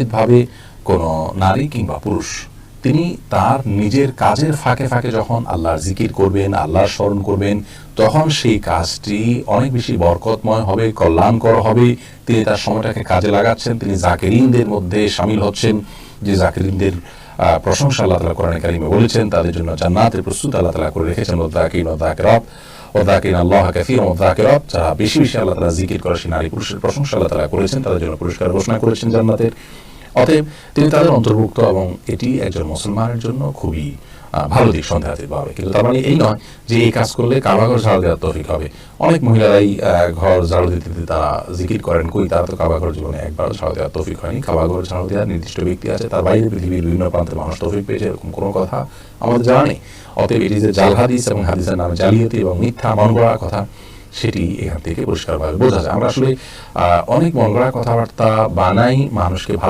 ইচ্ছাকৃতভাবে কোনো নারী কিংবা পুরুষ তিনি তার নিজের কাজের ফাঁকে ফাঁকে যখন আল্লাহর জিকির করবেন, আল্লাহর স্মরণ করবেন, তখন সেই কাজটি অনেক বেশি বরকতময় হবে, কল্যাণকর হবে। তিনি তার সময়টাকে কাজে লাগাচ্ছেন, তিনি জাকিরিনদের মধ্যে শামিল হচ্ছেন, যে জাকিরিনদের প্রশংসা আল্লাহ তাআলা কোরআনে কারিমে বলেছেন, তাদের জন্য জান্নাতের প্রস্তুতি আল্লাহ তাআলা করে রেখেছেন। ওয়াযাকিরিন ওয়াযাকিরাত ওয়াযাকিরিন আল্লাহ কাসীরান ওয়াযাকিরাত, যারা বেশি বেশি আল্লাহ তাআলা জিকির করে সেই নারী পুরুষের প্রশংসা আল্লাহ তাআলা করেছেন, তাদের জন্য পুরস্কার ঘোষণা করেছেন জান্নাতের। অতএব তিনি তাদের অন্তর্ভুক্ত, এবং এটি একজন মুসলমানের জন্য খুবই ভালো দিক সন্দেহাতীতভাবে। কিন্তু তার মানে এই নয় যে এই কাজ করলে কাবাঘর ঝাড়ু দেওয়ার তৌফিক হবে। অনেক মহিলারাই ঘর ঝাড়ু দিতে দিতে তারা জিকির করেন, কই তারা তো কাবাঘর জীবনে একবার ঝাড়ু দেওয়ার তৌফিক হয়নি। কাবাঘর ঝাড়ু দেওয়ার নির্দিষ্ট ব্যক্তি আছে, তার বাইরে পৃথিবীর বিভিন্ন প্রান্তের মানুষ তৌফিক পেয়েছে, এরকম কোনো কথা আমাদের জানা নেই। অতএব এটি যে জাল হাদিস এবং হাদিসের নামে জালিয়াতি এবং মিথ্যা মন গড়া কথা, সেটি এখান থেকে পরিষ্কারভাবে বোঝা যায়। আমরা আসলে অনেক মন গড়া কথাবার্তা বানাই মানুষকে ভালো